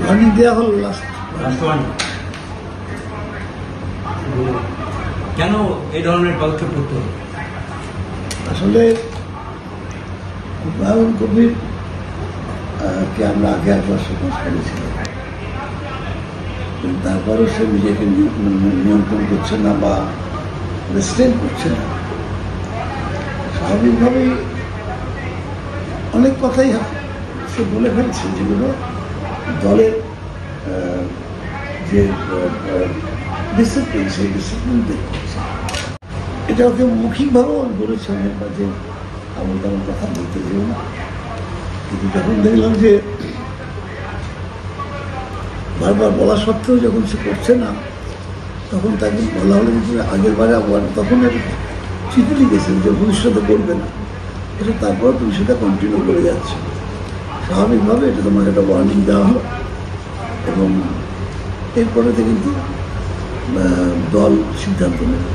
Warning দেওয়া হলো last warning. কেন এই ধরনের পদক্ষেপ করতে হবে? আসলে হুমায়ুন কবির কে আমরা আগে একবার সুপারিশ করেছিলাম, কিন্তু তারপরেও সে নিজেকে নিয়ন্ত্রণ করছে না বা রেস্ট্রেন করছে না। স্বাভাবিকভাবেই অনেক কথাই সে বলে ফেলছে যেগুলো দলের যে ডিসিপ্লিন, সেই ডিসিপ্লিন দেখছে। এটা ওকে মৌখিকভাবেও আমি বলেছি অনেকবার যে আমার তেমন কথা বলতে যেও না, কিন্তু যখন দেখলাম যে বারবার বলা সত্ত্বেও যখন সে করছে না, তখন তাকে বলা হলো যে আগের বারে আবার তখন চিঠি লিখেছেন যে ভবিষ্যতে করবে না, এটা তারপরে তুমি সেটা কন্টিনিউ করে যাচ্ছে। স্বাভাবিকভাবে এটা তোমাকে একটা ওয়ার্নিং দেওয়া হলো এবং এরপরে কিন্তু দল সিদ্ধান্ত নেবে।